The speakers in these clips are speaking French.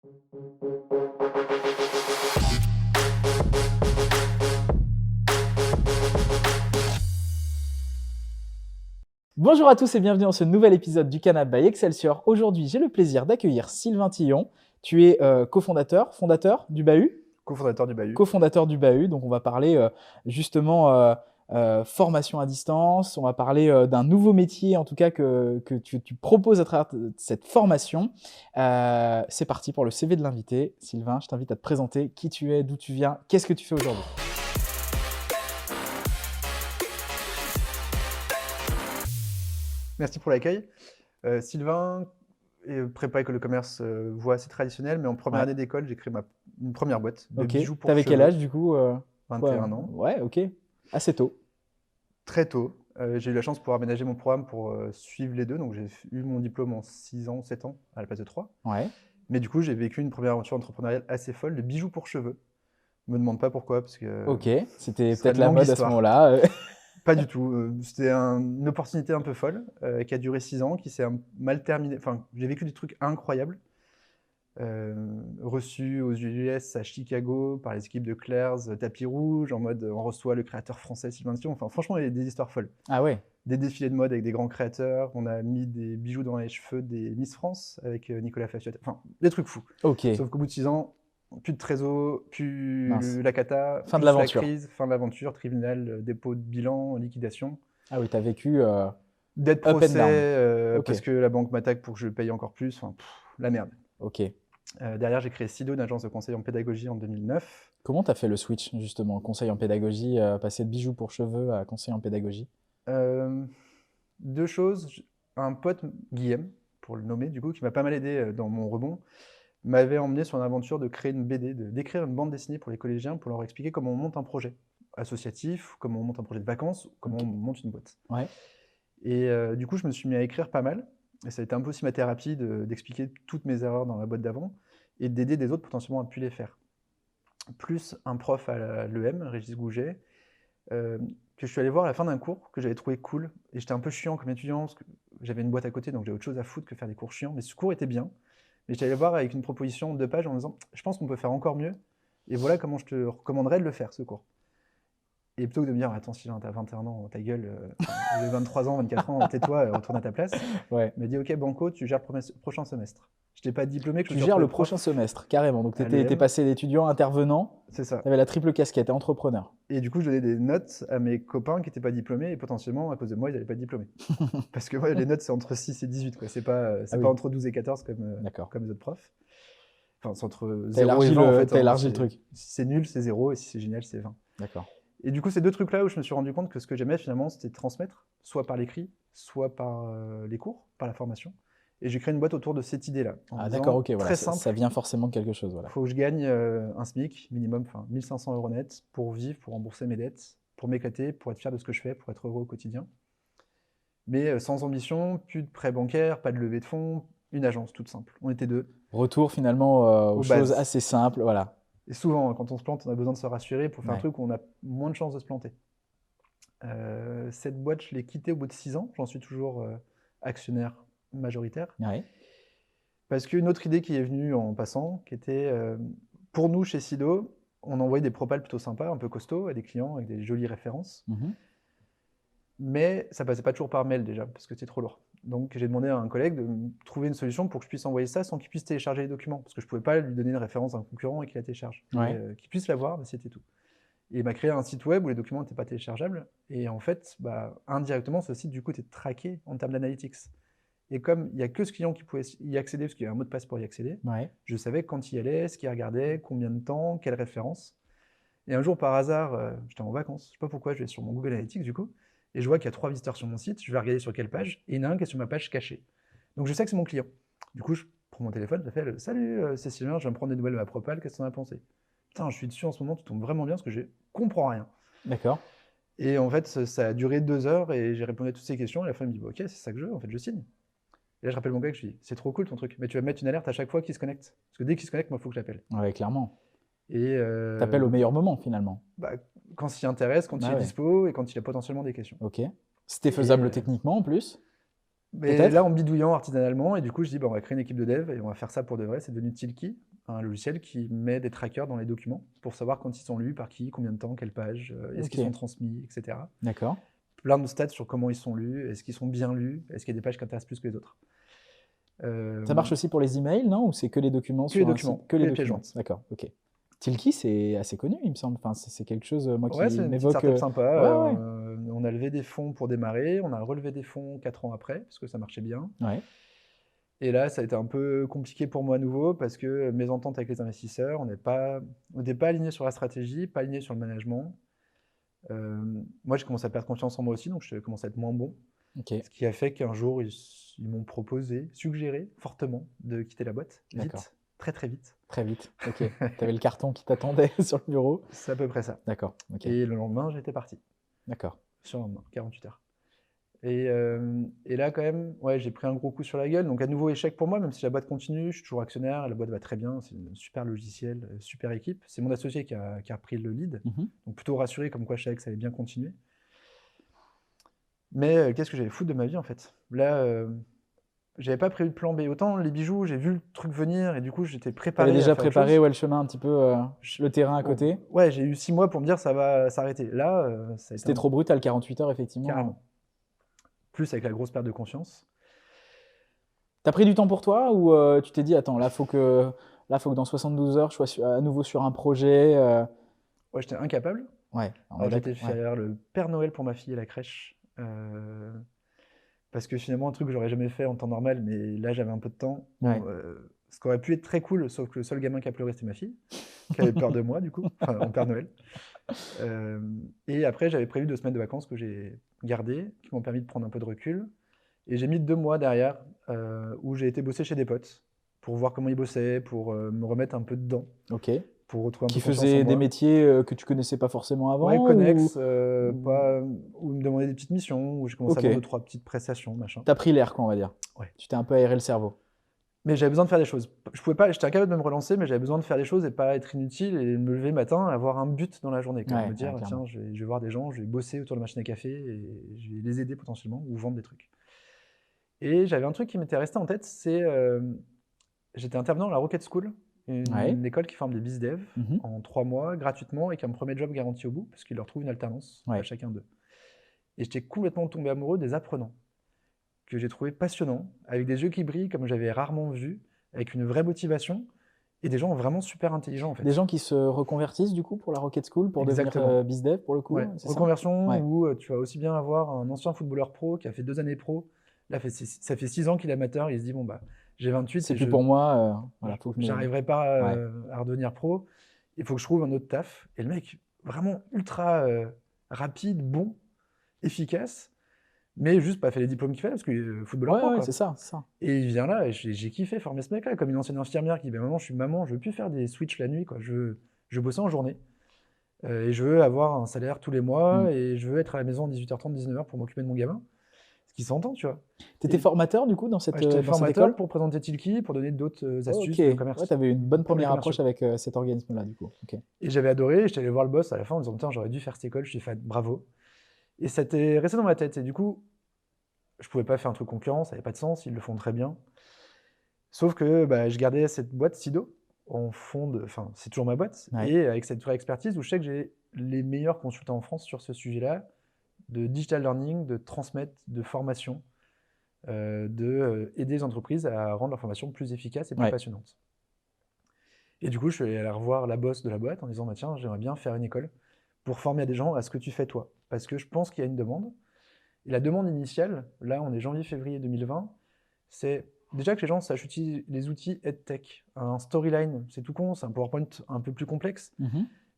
Bonjour à tous et bienvenue dans ce nouvel épisode du Canap by Excelsior. Aujourd'hui, j'ai le plaisir d'accueillir Sylvain Tillon. Tu es fondateur du Bahut. Co-fondateur du Bahut. Co-fondateur du Bahut. Donc, on va parler justement formation à distance. On va parler d'un nouveau métier, en tout cas, que tu proposes à travers cette formation. C'est parti pour le CV de l'invité. Sylvain, je t'invite à te présenter qui tu es, d'où tu viens, qu'est-ce que tu fais aujourd'hui. Merci pour l'accueil. Sylvain, prépa école de commerce, voie assez traditionnelle, mais en première année d'école, j'ai créé une première boîte de bijoux pour T'avais cheveux. quel âge du coup 21 ans. Ouais, ok. Assez tôt. Très tôt. J'ai eu la chance de pouvoir aménager mon programme pour suivre les deux. Donc j'ai eu mon diplôme en 6 ans, 7 ans, à la place de 3. Ouais. Mais du coup, j'ai vécu une première aventure entrepreneuriale assez folle de bijoux pour cheveux. Me demande pas pourquoi, parce que Ok, c'était ce serait peut-être une la longue mode à ce histoire. moment-là. Pas du tout. C'était une opportunité un peu folle qui a duré 6 ans, qui s'est mal terminée. Enfin, j'ai vécu des trucs incroyables. Reçu aux US à Chicago par les équipes de Claire's, tapis rouge, en mode on reçoit le créateur français Sylvain Tillon. Enfin, franchement, il y a des histoires folles. Ah ouais. Des défilés de mode avec des grands créateurs. On a mis des bijoux dans les cheveux des Miss France avec Nicolas Faciotte. Enfin, des trucs fous. Ok. Sauf qu'au bout de 6 ans, plus de trésor, plus Mince. la cata, Fin de plus l'aventure. la crise, fin de l'aventure, tribunal, dépôt de bilan, liquidation. Ah oui, t'as vécu Dette up and down. procès, Ok. parce que la banque m'attaque pour que je paye encore plus. Enfin, la merde. Ok. Derrière, j'ai créé Sido, une agence de conseil en pédagogie en 2009. Comment t'as fait le switch justement, conseil en pédagogie, passer de bijoux pour cheveux à conseil en pédagogie? Deux choses. Un pote, Guillaume, pour le nommer, du coup, qui m'a pas mal aidé dans mon rebond, m'avait emmené sur une aventure de créer une BD, d'écrire une bande dessinée pour les collégiens pour leur expliquer comment on monte un projet associatif, comment on monte un projet de vacances, comment on monte une boîte. Ouais. Et du coup, je me suis mis à écrire pas mal. Et ça a été un peu aussi ma thérapie d'expliquer toutes mes erreurs dans la boîte d'avant et d'aider des autres potentiellement à pu les faire. Plus un prof à l'EM, Régis Gouget, que je suis allé voir à la fin d'un cours que j'avais trouvé cool. Et j'étais un peu chiant comme étudiant parce que j'avais une boîte à côté, donc j'avais autre chose à foutre que faire des cours chiants. Mais ce cours était bien. Mais j'étais allé voir avec une proposition de 2 pages en me disant je pense qu'on peut faire encore mieux. Et voilà comment je te recommanderais de le faire, ce cours. Et plutôt que de me dire attends, Sylvain, t'as 21 ans, ta gueule, j'ai 23 ans, 24 ans, tais-toi, retourne à ta place. Ouais. Il m'a dit ok, Banco, tu gères le prochain semestre. Je n'étais pas diplômé. Tu gères le prochain semestre, carrément. Donc t'es passé d'étudiant à intervenant. C'est ça. T'avais la triple casquette, entrepreneur. Et du coup, je donnais des notes à mes copains qui n'étaient pas diplômés et potentiellement, à cause de moi, ils n'allaient pas être diplômés. Parce que moi, les notes, c'est entre 6 et 18, quoi. C'est pas, oui. pas entre 12 et 14 comme les autres profs. Enfin, c'est entre 0 et 20, en fait. T'as élargi le truc. Si c'est nul, c'est 0, et si c'est génial, c'est 20. D'accord. Et du coup, c'est deux trucs-là où je me suis rendu compte que ce que j'aimais finalement, c'était transmettre, soit par l'écrit, soit par les cours, par la formation. Et j'ai créé une boîte autour de cette idée-là. Ah d'accord, ok, voilà, très simple. Ça vient forcément de quelque chose. Voilà. Il faut que je gagne un SMIC minimum, enfin 1500 € net, pour vivre, pour rembourser mes dettes, pour m'éclater, pour être fier de ce que je fais, pour être heureux au quotidien. Mais sans ambition, plus de prêt bancaire, pas de levée de fonds, une agence toute simple. On était deux. Retour finalement aux choses assez simples, voilà. Et souvent, quand on se plante, on a besoin de se rassurer pour faire un truc où on a moins de chances de se planter. Cette boîte, je l'ai quittée au bout de 6 ans. J'en suis toujours actionnaire majoritaire. Ouais. Parce qu'une autre idée qui est venue en passant, qui était, pour nous, chez Sido, on envoyait des propals plutôt sympas, un peu costauds, à des clients avec des jolies références. Mais ça passait pas toujours par mail déjà, parce que c'était trop lourd. Donc j'ai demandé à un collègue de me trouver une solution pour que je puisse envoyer ça sans qu'il puisse télécharger les documents, parce que je pouvais pas lui donner une référence d'un concurrent et qu'il la télécharge. Qu'il puisse la voir, c'était tout. Et il m'a créé un site web où les documents n'étaient pas téléchargeables. Et en fait, indirectement, ce site du coup était traqué en termes d'analytics. Et comme il n'y a que ce client qui pouvait y accéder, parce qu'il y a un mot de passe pour y accéder, je savais quand il y allait, ce qu'il regardait, combien de temps, quelle référence. Et un jour, par hasard, j'étais en vacances, je ne sais pas pourquoi, je vais sur mon Google Analytics du coup, et je vois qu'il y a 3 visiteurs sur mon site, je vais regarder sur quelle page, et il y en a un qui est sur ma page cachée. Donc je sais que c'est mon client. Du coup, je prends mon téléphone, je fais « Salut, c'est Sylvain, je viens me prendre des nouvelles de ma propale, qu'est-ce que t'en as pensé ?» Putain, je suis dessus en ce moment, tu tombes vraiment bien, parce que je comprends rien. D'accord. Et en fait, ça a duré 2 heures, et j'ai répondu à toutes ces questions, et la fin, il me dit « Ok, c'est ça que je veux, en fait, je signe. » Et là, je rappelle mon gars, je lui dis, c'est trop cool ton truc, mais tu vas mettre une alerte à chaque fois qu'il se connecte. Parce que dès qu'il se connecte, moi, il faut que je l'appelle. Ouais, clairement. Et t'appelles au meilleur moment, finalement. Quand il s'y intéresse, quand il est dispo et quand il a potentiellement des questions. Ok. C'était faisable techniquement en plus. Mais là, en bidouillant artisanalement, et du coup, je dis, on va créer une équipe de dev et on va faire ça pour de vrai. C'est devenu Tilki. un logiciel qui met des trackers dans les documents pour savoir quand ils sont lus, par qui, combien de temps, quelle page, est-ce qu'ils sont transmis, etc. D'accord. Plein de stats sur comment ils sont lus, est-ce qu'ils sont bien lus, est-ce qu'il y a des pages qui intéressent plus que les autres. Ça marche aussi pour les emails, non? Ou c'est que les documents Que les documents, que les pièces documents. jointes. D'accord, ok. Tilki, c'est assez connu, il me semble. Enfin, c'est quelque chose, moi, Ouais, qui c'est une petite m'évoque. startup sympa. Ouais, ouais. On a levé des fonds pour démarrer, on a relevé des fonds 4 ans après, parce que ça marchait bien. Ouais. Et là, ça a été un peu compliqué pour moi à nouveau, parce que mes ententes avec les investisseurs, on n'était pas alignés sur la stratégie, pas alignés sur le management. Moi, j'ai commencé à perdre confiance en moi aussi, donc je commençais à être moins bon. Ok. Ce qui a fait qu'un jour, ils m'ont suggéré fortement de quitter la boîte, D'accord. vite, très très vite. Très vite, ok. Tu avais le carton qui t'attendait sur le bureau. C'est à peu près ça. D'accord, ok. Et le lendemain, j'étais parti. D'accord. Sur le lendemain, 48 heures. Et là, quand même, ouais, j'ai pris un gros coup sur la gueule. Donc, à nouveau, échec pour moi, même si la boîte continue. Je suis toujours actionnaire, la boîte va très bien. C'est un super logiciel, super équipe. C'est mon associé qui a repris le lead. Donc, plutôt rassuré, comme quoi je savais que ça allait bien continuer. Mais qu'est-ce que j'allais foutre de ma vie, en fait? Là, j'avais pas prévu de plan B. Autant les bijoux, j'ai vu le truc venir et du coup, j'étais préparé. T'avais déjà à faire autre préparé chose. le chemin un petit peu, le terrain à côté. Ouais, j'ai eu 6 mois pour me dire ça va s'arrêter. Là, ça a été C'était trop brutal, 48 heures, effectivement. carrément. Plus avec la grosse perte de confiance. T'as pris du temps pour toi ou tu t'es dit, attends, là, faut que dans 72 heures, je sois à nouveau sur un projet. Ouais, j'étais incapable. Ouais. Alors, j'étais faire le Père Noël pour ma fille à la crèche. Parce que finalement, un truc que j'aurais jamais fait en temps normal, mais là, j'avais un peu de temps. Ouais. Ce qui aurait pu être très cool, sauf que le seul gamin qui a pleuré, c'était ma fille, qui avait peur de moi, du coup, enfin, en Père Noël. Et après, j'avais prévu 2 semaines de vacances que j'ai gardées, qui m'ont permis de prendre un peu de recul. Et j'ai mis 2 mois derrière, où j'ai été bosser chez des potes, pour voir comment ils bossaient, pour me remettre un peu dedans. Ok. Pour retrouver un Qui peu confiance en faisaient des moi. métiers que tu connaissais pas forcément avant. Ouais, connexes, ou- ou me demander des petites missions, où j'ai commencé à avoir 2-3 petites prestations, machin. T'as pris l'air, quoi, on va dire. Ouais. Tu t'es un peu aéré le cerveau. Mais j'avais besoin de faire des choses. Je pouvais pas, j'étais incapable de me relancer, mais j'avais besoin de faire des choses et pas être inutile et me lever le matin, avoir un but dans la journée. Quand même, me dire, tiens, je vais voir des gens, je vais bosser autour de la machine à café et je vais les aider potentiellement ou vendre des trucs. Et j'avais un truc qui m'était resté en tête, c'est j'étais intervenant à la Rocket School, une école qui forme des BizDev en 3 mois gratuitement avec un premier job garanti au bout, parce qu'ils leur trouvent une alternance à chacun d'eux. Et j'étais complètement tombé amoureux des apprenants, que j'ai trouvé passionnants, avec des yeux qui brillent comme j'avais rarement vu, avec une vraie motivation, et des gens vraiment super intelligents en fait. Des gens qui se reconvertissent du coup pour la Rocket School, pour devenir BizDev pour le coup. Ouais. Reconversion où tu vas aussi bien avoir un ancien footballeur pro qui a fait 2 années pro, là ça fait 6 ans qu'il est amateur, il se dit bon bah j'ai 28 c'est plus pour moi, voilà, faut que j'arriverai pas à redevenir pro, il faut que je trouve un autre taf. Et le mec vraiment ultra rapide, bon, efficace, mais juste pas fait les diplômes qu'il fallait parce que footballeur pro quoi. C'est ça. Et il vient là et j'ai kiffé former ce mec là comme une ancienne infirmière qui dit maman, je suis maman, je veux plus faire des switches la nuit quoi, je veux bosser en journée. Et je veux avoir un salaire tous les mois et je veux être à la maison à 18h30, 19h pour m'occuper de mon gamin. Ce qui s'entend, tu vois. Tu étais formateur du coup dans cette, j'étais dans cette formateur école pour présenter Tilki, pour donner d'autres astuces de commerce. Ouais, tu avais une bonne première approche avec cet organisme-là du coup. Et j'avais adoré, j'étais allé voir le boss à la fin en disant putain, j'aurais dû faire cette école, je t'ai fait bravo. Et ça t'est resté dans ma tête. Et du coup, je pouvais pas faire un truc concurrent, ça n'avait pas de sens, ils le font très bien. Sauf que je gardais cette boîte Sido en fond de. Enfin, c'est toujours ma boîte. Et avec cette vraie expertise où je sais que j'ai les meilleurs consultants en France sur ce sujet-là, de digital learning, de transmettre, de formation, aider les entreprises à rendre leur formation plus efficace et plus passionnante. Et du coup, je suis allé revoir la boss de la boîte en disant bah, tiens, j'aimerais bien faire une école pour former des gens à ce que tu fais toi. Parce que je pense qu'il y a une demande. Et la demande initiale, là, on est janvier-février 2020, c'est déjà que les gens sachent utiliser les outils EdTech. Un storyline, c'est tout con, c'est un PowerPoint un peu plus complexe.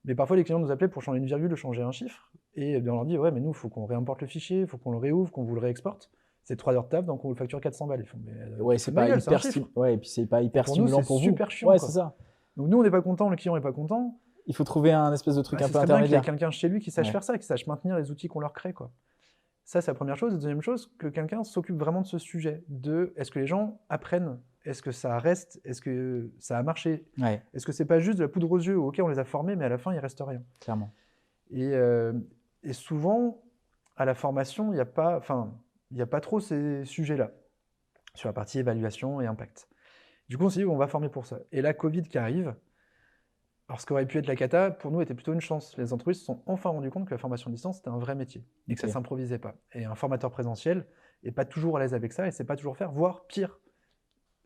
Mais parfois, les clients nous appelaient pour changer une virgule, changer un chiffre. Et on leur dit ouais, mais nous, il faut qu'on réimporte le fichier, il faut qu'on le réouvre, qu'on vous le réexporte. C'est 3 heures de taf, donc on vous le facture 400 balles. Ils font, mais, c'est pas hyper et puis c'est pas hyper stimulant pour vous. C'est super chiant. Ouais, c'est ça. Donc nous, on n'est pas content, le client n'est pas content. Il faut trouver un espèce de truc un peu intermédiaire. C'est bien qu'il y ait quelqu'un chez lui qui sache faire ça, qui sache maintenir les outils qu'on leur crée, quoi. Ça, c'est la première chose. Et deuxième chose, que quelqu'un s'occupe vraiment de ce sujet, de est-ce que les gens apprennent, est-ce que ça reste, est-ce que ça a marché, est-ce que c'est pas juste de la poudre aux yeux, ok, on les a formés, mais à la fin, il reste rien. Clairement. Et souvent, à la formation, il n'y a pas trop ces sujets-là, sur la partie évaluation et impact. Du coup, on s'est dit, on va former pour ça. Et là, Covid qui arrive, alors ce qui aurait pu être la cata, pour nous, était plutôt une chance. Les entreprises se sont enfin rendues compte que la formation à distance, c'était un vrai métier et que ça ne s'improvisait pas. Et un formateur présentiel n'est pas toujours à l'aise avec ça et ne sait pas toujours faire, voire pire,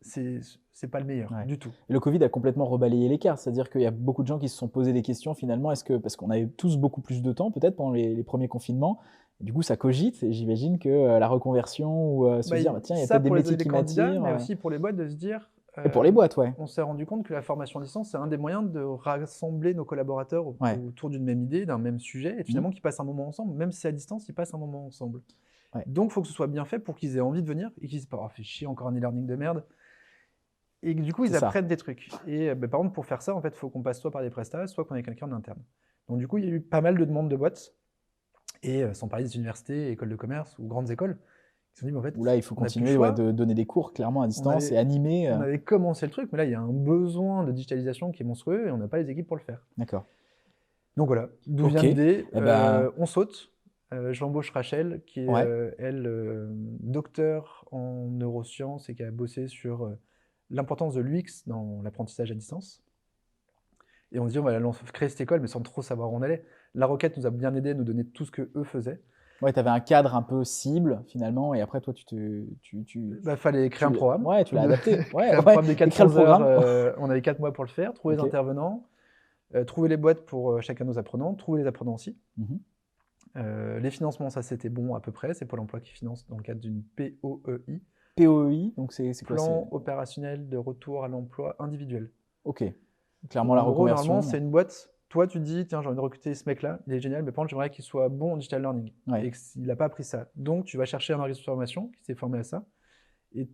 c'est pas le meilleur du tout. Et le Covid a complètement rebalayé les cartes, c'est-à-dire qu'il y a beaucoup de gens qui se sont posé des questions finalement, parce qu'on avait tous beaucoup plus de temps peut-être pendant les premiers confinements, du coup ça cogite, et j'imagine que la reconversion ou se dire tiens, il y a peut-être des métiers qui m'attirent. Mais aussi pour les boîtes de se dire... Et pour les boîtes, ouais. On s'est rendu compte que la formation à distance, c'est un des moyens de rassembler nos collaborateurs autour d'une même idée, d'un même sujet, et finalement qu'ils passent un moment ensemble. Même si c'est à distance, ils passent un moment ensemble. Donc, il faut que ce soit bien fait pour qu'ils aient envie de venir et qu'ils disent pas, oh, fait chier, encore un e-learning de merde. Et du coup, ils apprennent des trucs. Et par contre, pour faire ça, en fait, il faut qu'on passe soit par des prestats, soit qu'on ait quelqu'un en interne. Donc, du coup, il y a eu pas mal de demandes de boîtes, et sans parler des universités, écoles de commerce ou grandes écoles. Ils se sont dit, mais en fait, là, il faut continuer de donner des cours clairement à distance et animer. On avait commencé le truc, mais là, il y a un besoin de digitalisation qui est monstrueux et on n'a pas les équipes pour le faire. D'accord. Donc voilà, d'où vient l'idée. On saute. J'embauche Rachel, qui est, elle, docteur en neurosciences et qui a bossé sur l'importance de l'UX dans l'apprentissage à distance. Et on se dit, on va créer cette école, mais sans trop savoir où on allait. La Roquette nous a bien aidé à nous donner tout ce qu'eux faisaient. Ouais, tu avais un cadre un peu cible finalement, et après toi fallait créer un programme. Ouais, tu l'as adapté. Ouais, un programme de 400 heures. On avait 4 mois pour le faire, trouver les intervenants, trouver les boîtes pour chacun de nos apprenants, trouver les apprenants aussi. Les financements, ça c'était bon à peu près, c'est Pôle emploi qui finance dans le cadre d'une POEI. POEI, donc c'est quoi? Plan opérationnel de retour à l'emploi individuel. Ok, clairement la reconversion. Normalement, c'est une boîte. Toi, tu te dis, tiens, j'ai envie de recruter ce mec-là, il est génial, mais par contre, j'aimerais qu'il soit bon en digital learning. Et qu'il n'a pas appris ça. Donc, tu vas chercher un organisme de formation qui s'est formé à ça. Et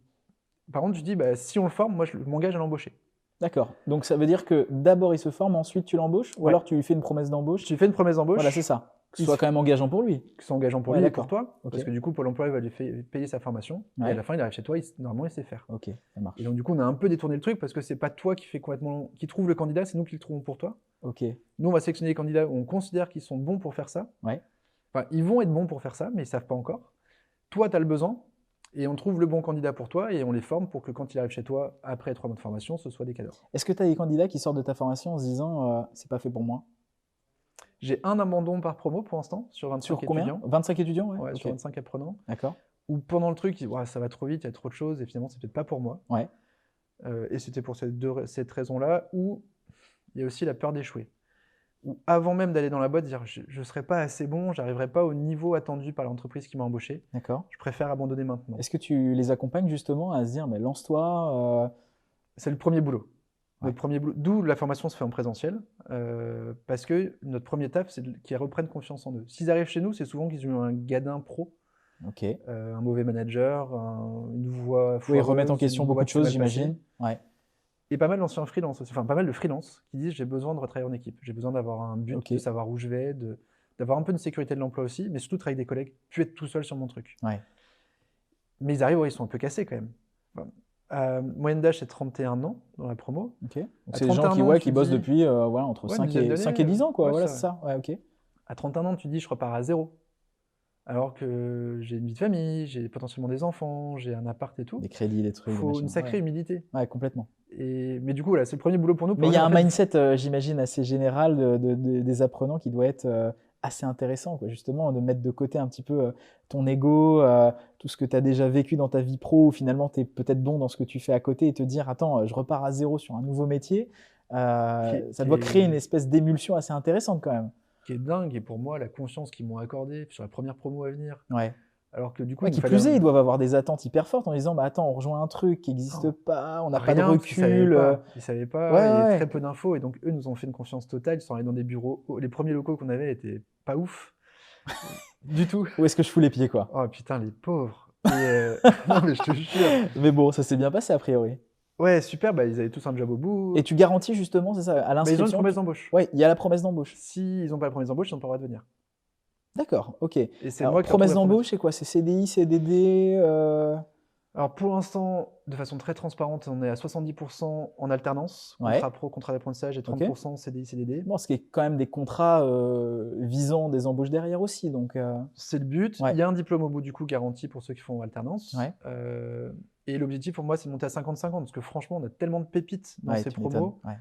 par contre, tu dis, si on le forme, moi, je m'engage à l'embaucher. D'accord. Donc, ça veut dire que d'abord, il se forme, ensuite, tu l'embauches? Ou alors, tu lui fais une promesse d'embauche? Tu fais une promesse d'embauche. Voilà, c'est ça. Que ce soit quand même engageant pour lui. Que ce soit engageant pour lui et pour toi. Parce que du coup, Pôle emploi va lui payer sa formation. Et à la fin, il arrive chez toi, normalement, il sait faire. Ok, ça marche. Et donc, du coup, on a un peu détourné le truc parce que c'est pas toi qui trouve le candidat, c'est nous qui le trouvons pour toi. Ok. Nous, on va sélectionner les candidats où on considère qu'ils sont bons pour faire ça. Enfin, ils vont être bons pour faire ça, mais ils ne savent pas encore. Toi, tu as le besoin. Et on trouve le bon candidat pour toi et on les forme pour que quand il arrive chez toi, après 3 mois de formation, ce soit des cadors. Est-ce que tu as des candidats qui sortent de ta formation en se disant c'est pas fait pour moi? J'ai un abandon par promo pour l'instant sur 25 étudiants. 25 étudiants, ouais. Sur 25 apprenants. D'accord. Ou pendant le truc, ça va trop vite, il y a trop de choses et finalement, c'est peut-être pas pour moi. Et c'était pour cette raison-là où il y a aussi la peur d'échouer. Ou avant même d'aller dans la boîte, dire je ne serai pas assez bon, j'arriverai pas au niveau attendu par l'entreprise qui m'a embauché. D'accord. Je préfère abandonner maintenant. Est-ce que tu les accompagnes justement à se dire mais lance-toi C'est le premier boulot. Notre premier boulot, d'où la formation se fait en présentiel, parce que notre premier taf, c'est qu'ils reprennent confiance en eux. S'ils arrivent chez nous, c'est souvent qu'ils ont un gadin pro, un mauvais manager, une voix foireuse. Oui, ils remettent en question beaucoup de choses, j'imagine. Et pas mal d'anciens freelance, enfin pas mal de freelance qui disent j'ai besoin de retravailler en équipe, j'ai besoin d'avoir un but, de savoir où je vais, d'avoir un peu de sécurité de l'emploi aussi, mais surtout de travailler avec des collègues, puis être tout seul sur mon truc. Mais ils arrivent, ils sont un peu cassés quand même. Moyenne d'âge, c'est 31 ans dans la promo. Donc c'est des gens qui bossent depuis entre 5 et 10 ans, quoi. Ouais, voilà, c'est ça. À 31 ans, tu dis je repars à zéro. Alors que j'ai une vie de famille, j'ai potentiellement des enfants, j'ai un appart et tout. Des crédits, des trucs. Il faut une sacrée humilité. Ouais, complètement. Mais du coup, voilà, c'est le premier boulot pour nous. Mais il y a un mindset, j'imagine, assez général des apprenants qui doit être assez intéressant, quoi, justement, de mettre de côté un petit peu ton ego, tout ce que tu as déjà vécu dans ta vie pro, où finalement tu es peut-être bon dans ce que tu fais à côté, et te dire, attends, je repars à zéro sur un nouveau métier, ça doit créer une espèce d'émulsion assez intéressante quand même. Qui est dingue, et pour moi, la confiance qu'ils m'ont accordée sur la première promo à venir. Alors que du coup, qui plus est, ils doivent avoir des attentes hyper fortes en disant attends, on rejoint un truc qui n'existe pas, on n'a pas de recul. Ils ne savaient pas, il y avait très peu d'infos, et donc eux nous ont fait une confiance totale. Ils sont allés dans des bureaux. Les premiers locaux qu'on avait étaient pas ouf du tout. Où est-ce que je fous les pieds, quoi? Oh putain, les pauvres. Non, mais je te jure. Mais bon, ça s'est bien passé a priori. Ouais, super, ils avaient tous un job au bout. Et tu garantis justement, c'est ça, à l'inscription? Ils ont une promesse d'embauche. Oui, il y a la promesse d'embauche. S'ils n'ont pas la promesse d'embauche, ils n'ont pas le droit de venir. D'accord, ok. Et c'est moi promesse d'embauche, c'est quoi? C'est CDI, CDD Alors pour l'instant, de façon très transparente, on est à 70% en alternance, Ouais. contrat pro, contrat d'apprentissage, et Ok. 30% CDI, CDD. Bon, ce qui est quand même des contrats visant des embauches derrière aussi. Donc, C'est le but. Ouais. Il y a un diplôme au bout du coup garanti pour ceux qui font alternance. Ouais. Et l'objectif pour moi, c'est de monter à 50-50 parce que franchement, on a tellement de pépites dans Ouais, ces tu m'étonnes. promos Ouais.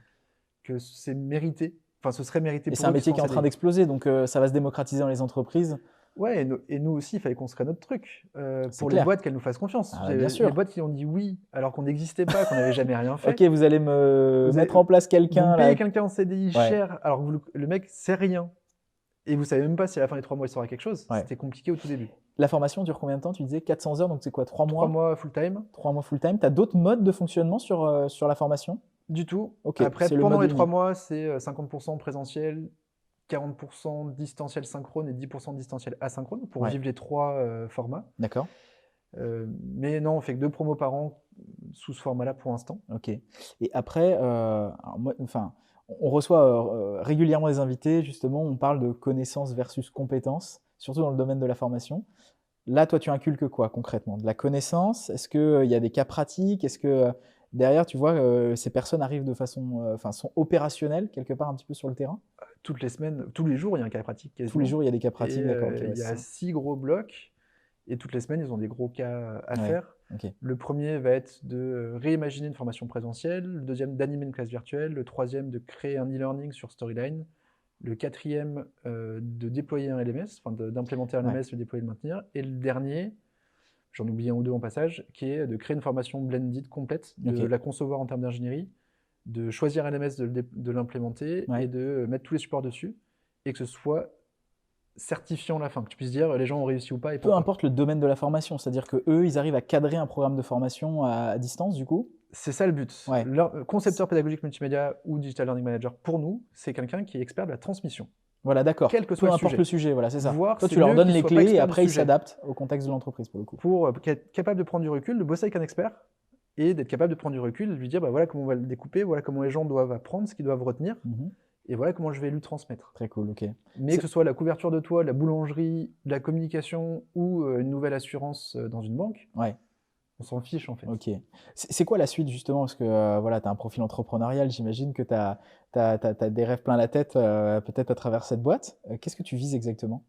que c'est mérité. Enfin, ce serait mérité Et pour c'est un eux qui métier sont qui est en train CDI. d'exploser, donc ça va se démocratiser dans les entreprises. Ouais, et nous aussi, il fallait qu'on se crée notre truc. C'est Pour clair. les boîtes, qu'elles nous fassent confiance. Ah, bien sûr. Les boîtes qui ont dit oui alors qu'on n'existait pas, qu'on n'avait jamais rien fait. Ok, vous allez me Vous mettre avez- en place Vous quelqu'un me là. payez quelqu'un en CDI Ouais. cher alors que le mec sait rien. Et vous savez même pas si à la fin des 3 mois il saura quelque chose. Ouais. C'était compliqué au tout début. La formation dure combien de temps? Tu disais 400 heures, donc c'est quoi, 3 mois? 3 mois full time. 3 mois full time. Tu as d'autres modes de fonctionnement sur la formation? Du tout. Ok, Après, c'est le pendant mode les 3 uni. mois, c'est 50% présentiel, 40% distanciel synchrone et 10% distanciel asynchrone pour Ouais. vivre les 3 formats. D'accord. Mais non, on fait que 2 promos par an sous ce format-là pour l'instant. Ok. Et après, alors moi, enfin, on reçoit régulièrement des invités, justement, on parle de connaissances versus compétences, surtout dans le domaine de la formation. Là, toi, tu inculques quoi concrètement? De la connaissance? Est-ce qu'il y a des cas pratiques? Est-ce que derrière, tu vois, ces personnes arrivent de façon, enfin, sont opérationnelles quelque part un petit peu sur le terrain? Toutes les semaines, tous les jours, il y a un cas pratique quasiment. Tous les jours, il y a des cas pratiques, Et, d'accord. Ok, ouais, il y c'est a ça. 6 gros blocs et toutes les semaines, ils ont des gros cas à Ouais, faire. ok. Le premier va être de réimaginer une formation présentielle, le deuxième d'animer une classe virtuelle, le troisième de créer un e-learning sur Storyline, le quatrième de déployer un LMS, enfin d'implémenter un Ouais. LMS, le déployer, le maintenir, et le dernier, j'en oublie un ou deux en passage, qui est de créer une formation blended complète, de Ok. la concevoir en termes d'ingénierie, de choisir un LMS, de l'implémenter Ouais. et de mettre tous les supports dessus, et que ce soit certifiant à la fin, que tu puisses dire les gens ont réussi ou pas et Peu pourquoi. importe le domaine de la formation, c'est-à-dire que eux, ils arrivent à cadrer un programme de formation à distance, du coup? C'est ça le but. Ouais. Concepteur pédagogique multimédia ou digital learning manager, pour nous, c'est quelqu'un qui est expert de la transmission. Voilà, d'accord. Quel que Peu soit le importe sujet. le sujet, voilà, c'est ça. Voire, Toi, c'est tu leur mieux donnes qu'il les soit pas clés et expert du après, ils sujet. s'adaptent au contexte de l'entreprise, pour le coup. Pour être capable de prendre du recul, de bosser avec un expert et d'être capable de prendre du recul, de lui dire bah, voilà comment on va le découper, voilà comment les gens doivent apprendre, ce qu'ils doivent retenir, et voilà comment je vais lui transmettre. Très cool, ok. Mais que ce soit la couverture de toit, la boulangerie, la communication ou une nouvelle assurance dans une banque, Ouais. on s'en fiche en fait. Ok. C'est quoi la suite justement? Parce que voilà, tu as un profil entrepreneurial, j'imagine que tu as des rêves plein la tête peut-être à travers cette boîte. Qu'est-ce que tu vises exactement?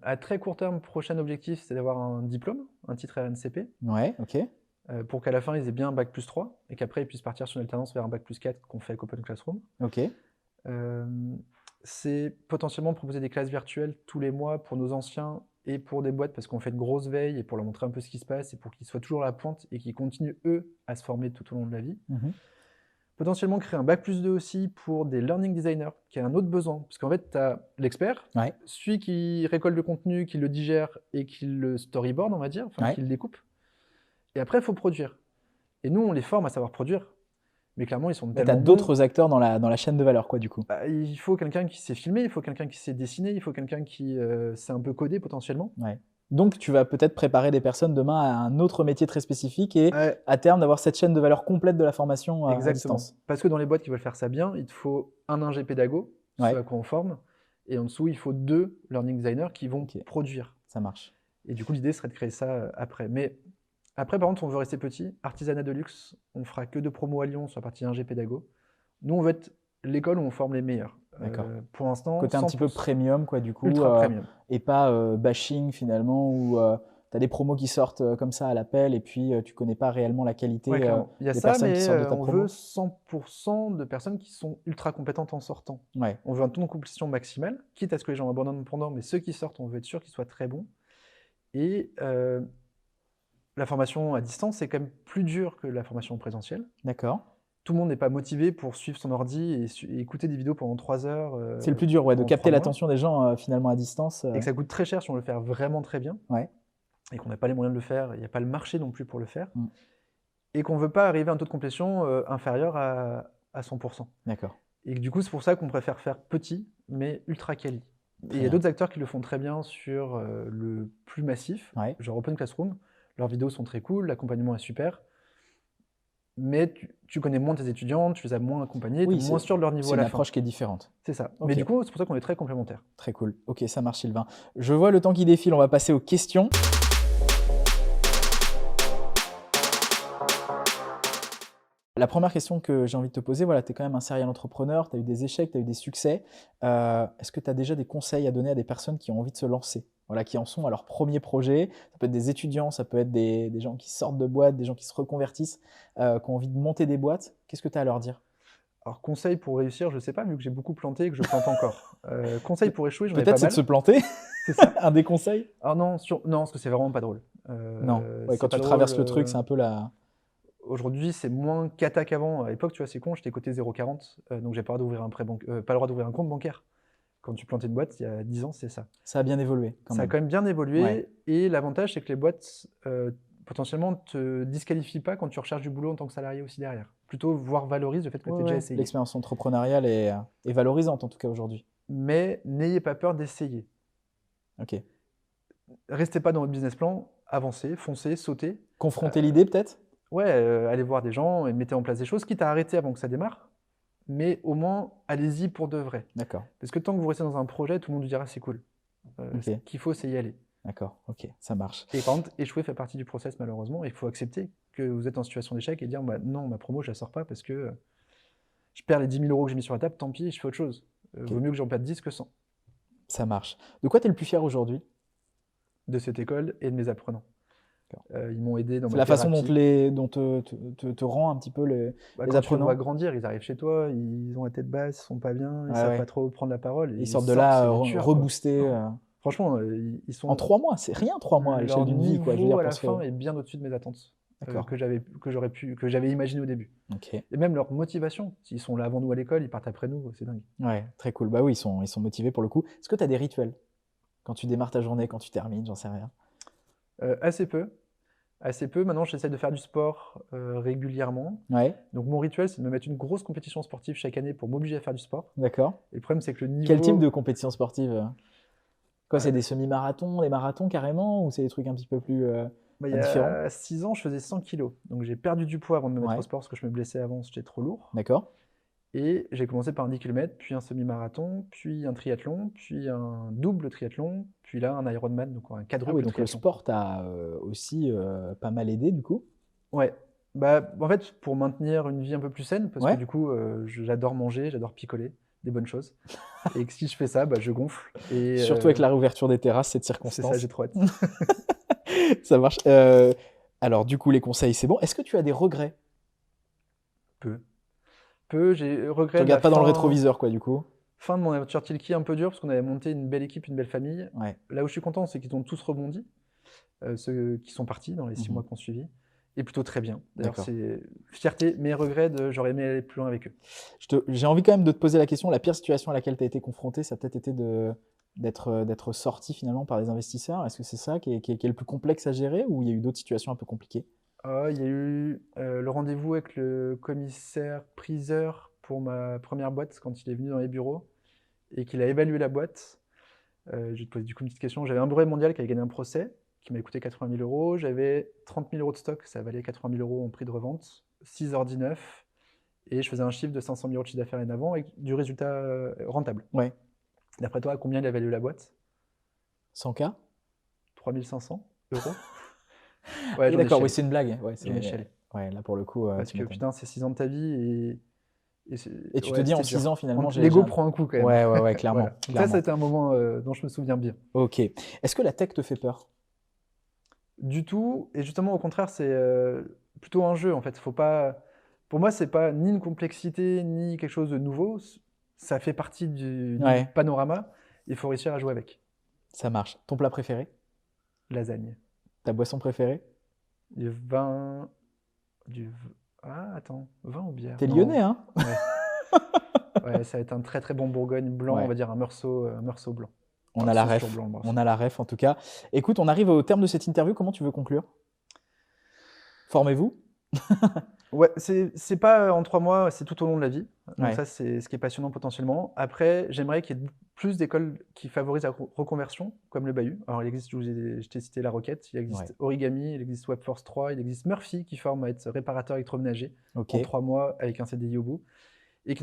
À très court terme, prochain objectif, c'est d'avoir un diplôme, un titre RNCP, Ouais, ok. pour qu'à la fin, ils aient bien un bac plus 3 et qu'après, ils puissent partir sur une alternance vers un bac plus 4 qu'on fait avec Open Classroom. Ok. C'est potentiellement proposer des classes virtuelles tous les mois pour nos anciens et pour des boîtes parce qu'on fait de grosses veilles et pour leur montrer un peu ce qui se passe et pour qu'ils soient toujours à la pointe et qu'ils continuent, eux, à se former tout au long de la vie. Potentiellement créer un bac plus 2 aussi pour des learning designers, qui est un autre besoin. Parce qu'en fait, tu as l'expert, Ouais. celui qui récolte le contenu, qui le digère et qui le storyboard, on va dire, enfin Ouais. qui le découpe. Et après, il faut produire. Et nous, on les forme à savoir produire. Mais clairement, ils sont Mais tu tellement as bons. d'autres acteurs dans la chaîne de valeur, quoi, du coup. Bah, il faut quelqu'un qui sait filmer, il faut quelqu'un qui sait dessiner, il faut quelqu'un qui sait un peu coder potentiellement. Ouais. Donc, tu vas peut-être préparer des personnes demain à un autre métier très spécifique et Ouais, à terme d'avoir cette chaîne de valeur complète de la formation à exactement. distance. Parce que dans les boîtes qui veulent faire ça bien, il te faut un ingé pédago, Ouais. ce à quoi on forme, et en dessous, il faut 2 learning designers qui vont Ok. produire. Ça marche. Et du coup, l'idée serait de créer ça après. Mais après, par contre, on veut rester petit, artisanat de luxe, on fera que de promos à Lyon sur la partie ingé pédago. Nous, on veut être l'école où on forme les meilleurs. D'accord. Pour l'instant, Côté un petit peu 100% premium, quoi, du coup. ultra premium. Et pas bashing finalement, où tu as des promos qui sortent comme ça à l'appel et puis tu connais pas réellement la qualité Ouais, clairement. Il y a des ça, personnes qui mais sortent de ta on promo. veut 100% de personnes qui sont ultra compétentes en sortant. Ouais, On veut un taux de complétion maximal, quitte à ce que les gens abandonnent pendant, mais ceux qui sortent, on veut être sûr qu'ils soient très bons. Et la formation à distance, c'est quand même plus dur que la formation présentielle. d'accord. Tout le monde n'est pas motivé pour suivre son ordi et écouter des vidéos pendant 3 heures. C'est le plus dur, ouais, de pendant capter 3 mois. l'attention des gens finalement à distance. Et que ça coûte très cher si on veut le faire vraiment très bien. Ouais. Et qu'on n'a pas les moyens de le faire, il n'y a pas le marché non plus pour le faire. Mm. Et qu'on ne veut pas arriver à un taux de complétion inférieur à 100%. D'accord. Et que du coup, c'est pour ça qu'on préfère faire petit, mais ultra quali. Et il y a bien. d'autres acteurs qui le font très bien sur le plus massif, Ouais. genre Open Classroom. Leurs vidéos sont très cool, l'accompagnement est super. Mais tu connais moins tes étudiants, tu les as moins accompagnés, Oui, tu es moins sûr de leur niveau C'est à une la fin. approche qui est différente. C'est ça. Ok. Mais du coup, c'est pour ça qu'on est très complémentaires. Très cool. Ok, ça marche, Sylvain. Je vois le temps qui défile, on va passer aux questions. La première question que j'ai envie de te poser, voilà, tu es quand même un serial entrepreneur, tu as eu des échecs, tu as eu des succès. Est-ce que tu as déjà des conseils à donner à des personnes qui ont envie de se lancer? Voilà, qui en sont à leur premier projet. Ça peut être des étudiants, ça peut être des gens qui sortent de boîtes, des gens qui se reconvertissent, qui ont envie de monter des boîtes. Qu'est-ce que tu as à leur dire? Alors, conseil pour réussir, je sais pas, vu que j'ai beaucoup planté et que je plante encore. Conseil pour échouer, j'en ai Peut-être pas c'est de se mal. planter, C'est ça. un des conseils? Ah non, non, parce que c'est vraiment pas drôle. Non, ouais, quand C'est pas tu drôle. traverses le truc, c'est un peu la… Aujourd'hui, c'est moins cata qu'avant. À l'époque, tu vois, c'est con, j'étais coté 0,40, donc j'ai pas le droit d'ouvrir pas le droit d'ouvrir un compte bancaire. Quand tu plantais une boîte, il y a 10 ans, c'est ça. Ça a bien évolué quand Ça a même. quand même bien évolué, Ouais. et l'avantage, c'est que les boîtes, potentiellement, te disqualifient pas quand tu recherches du boulot en tant que salarié aussi derrière. Plutôt, voire valorisent le fait que Ouais, tu aies déjà ouais. essayé. L'expérience entrepreneuriale est valorisante en tout cas aujourd'hui. Mais n'ayez pas peur d'essayer. Ok. Restez pas dans votre business plan, avancez, foncez, sautez. Confronter l'idée peut-être? Ouais, allez voir des gens et mettez en place des choses, quitte à arrêter avant que ça démarre, mais au moins, allez-y pour de vrai. D'accord. Parce que tant que vous restez dans un projet, tout le monde vous dira c'est cool. Ce Ok. qu'il faut, c'est y aller. D'accord. Ok. Ça marche. Et par contre, échouer fait partie du process, malheureusement. Il faut accepter que vous êtes en situation d'échec et dire bah, non, ma promo, je la sors pas parce que je perds les 10 000 euros que j'ai mis sur la table, tant pis, je fais autre chose. Ok. Vaut mieux que j'en perde 10 que 100 Ça marche. De quoi tu es le plus fier aujourd'hui? de cette école et de mes apprenants. Ils m'ont aidé dans C'est ma la façon thérapie. dont te rend un petit peu les Quand tu les apprenants? vois grandir, ils arrivent chez toi, ils ont la tête basse, ils sont pas bien, ils Ouais, savent ouais. pas trop prendre la parole. Et Ils ils sortent de sortent, là c'est des tueurs, quoi. reboostés. Franchement, ils En sont. 3 mois, c'est rien 3 mois à l'échelle Leur d'une vie, quoi. Je veux dire, niveau à pour la se… fin est bien au-dessus de mes attentes D'accord. que j'avais imaginé au début. Ok. Et même leur motivation. S'ils sont là avant nous à l'école, ils partent après nous, c'est dingue. Ouais, très cool. Bah oui, ils sont motivés pour le coup. Est-ce que tu as des rituels? Quand tu démarres ta journée, quand tu termines, j'en sais rien. Assez peu. Assez peu. Maintenant, j'essaie de faire du sport régulièrement. Ouais, Donc, mon rituel, c'est de me mettre une grosse compétition sportive chaque année pour m'obliger à faire du sport. d'accord. Et le problème, c'est que le Quel type de niveau. compétition sportive? Quoi, c'est des semi-marathons, des marathons carrément, ou c'est des trucs un petit peu plus Bah, il y différents? a 6 ans, je faisais 100 kilos. Donc, j'ai perdu du poids avant de me mettre au Ouais, sport parce que je me blessais avant, j'étais trop lourd. d'accord. Et j'ai commencé par un 10 km, puis un semi-marathon, puis un triathlon, puis un double triathlon, puis là, un Ironman, donc un Ah oui, quadruple donc le triathlon. sport t'a aussi pas mal aidé du coup? Ouais. Bah, en fait, pour maintenir une vie un peu plus saine, parce que Ouais. du coup, j'adore manger, j'adore picoler des bonnes choses. Et que si je fais ça, bah, je gonfle. Et Surtout avec la réouverture des terrasses, cette c'est ça, j'ai circonstance. trop hâte. Ça marche. Alors du coup, les conseils, c'est bon. Est-ce que tu as des regrets? Peu. J'ai Tu regret de la regardes pas dans le rétroviseur, quoi, du coup? fin de mon aventure Tilki un peu dur, parce qu'on avait monté une belle équipe, une belle famille. Ouais. Là où je suis content, c'est qu'ils ont tous rebondi, ceux qui sont partis dans les 6 Mhm. mois qu'on suivi. Et plutôt très bien. D'ailleurs, D'accord. c'est fierté, mais regret j'aurais aimé aller plus loin avec eux. J'ai envie quand même de te poser la question, la pire situation à laquelle tu as été confronté, ça a peut-être été d'être sorti finalement par des investisseurs. Est-ce que c'est ça qui est le plus complexe à gérer ou il y a eu d'autres situations un peu compliquées? Il y a eu le rendez-vous avec le commissaire-priseur pour ma première boîte quand il est venu dans les bureaux et qu'il a évalué la boîte. Je vais te poser du coup une petite question. J'avais un brevet mondial qui avait gagné un procès qui m'a coûté 80 000 euros. J'avais 30 000 euros de stock, ça valait 80 000 euros en prix de revente, 6 ordi neufs, et je faisais un chiffre de 500 000 euros de chiffre d'affaires l'année avant avec du résultat rentable. Ouais. D'après toi, à combien il a valu la boîte? 100K? 3 500 euros? Oui, Ouais, j'en ai d'accord, oui, chialé. c'est une blague. Ouais, J'en ai chialé. ouais, là pour le coup, Parce tu que m'étonnes. putain, c'est 6 ans de ta vie et Et tu te ouais, dis en c'était 6 ans dur. finalement, L'ego prend un coup quand même. Ouais, ouais, ouais, clairement, Voilà. Donc ça a clairement. été un moment dont je me souviens bien. Ok. Est-ce que la tech te fait peur? Du tout, et justement au contraire, c'est plutôt un jeu en fait. Faut pas. Pour moi, c'est pas ni une complexité ni quelque chose de nouveau. Ça fait partie du Ouais, panorama. Il faut réussir à jouer avec. ça marche. Ton plat préféré? Lasagne. Ta boisson préférée? Du vin. Ah, attends, vin ou bière? T'es Non. lyonnais, hein? Ouais. Ouais, ça va être un très très bon Bourgogne blanc, on Ouais, va dire un meursault blanc. on Enfin, a la sauce sur ref. blanc, bref. On a la ref en tout cas. Écoute, on arrive au terme de cette interview. Comment tu veux conclure? Formez-vous? Ouais, c'est pas en 3 mois, c'est tout au long de la vie. Donc Ouais, ça, c'est ce qui est passionnant potentiellement. Après, j'aimerais qu'il y ait plus d'écoles qui favorisent la reconversion, comme le Bahut. Alors, il existe, je t'ai cité La Roquette, il existe ouais. Origami, il existe Webforce 3, il existe Murphy qui forme à être réparateur électroménager Ok. en 3 mois avec un CDI au bout. Et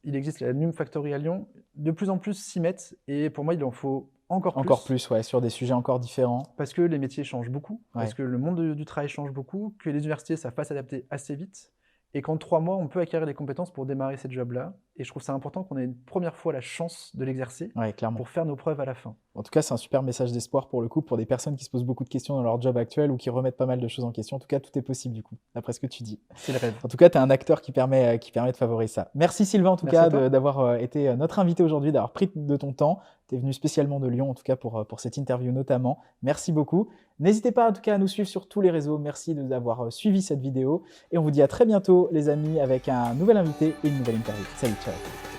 il existe la Num Factory à Lyon. De plus en plus s'y mettent et pour moi, il en faut encore Encore plus plus, ouais, sur des sujets encore différents. parce que les métiers changent beaucoup, parce Ouais. que le monde du travail change beaucoup, que les universités savent pas s'adapter assez vite et qu'en 3 mois, on peut acquérir des compétences pour démarrer cette job-là. Et je trouve ça important qu'on ait une première fois la chance de l'exercer Ouais, clairement. pour faire nos preuves à la fin. En tout cas, c'est un super message d'espoir pour le coup, pour des personnes qui se posent beaucoup de questions dans leur job actuel ou qui remettent pas mal de choses en question. En tout cas, tout est possible du coup, d'après ce que tu dis. C'est le rêve. En tout cas, tu es un acteur qui permet de favoriser ça. Merci Sylvain en tout Merci à cas toi. d'avoir été notre invité aujourd'hui, d'avoir pris de ton temps. Tu es venu spécialement de Lyon en tout cas pour cette interview notamment. Merci beaucoup. N'hésitez pas en tout cas à nous suivre sur tous les réseaux. Merci d'avoir suivi cette vidéo et on vous dit à très bientôt les amis avec un nouvel invité et une nouvelle interview. Salut, ciao.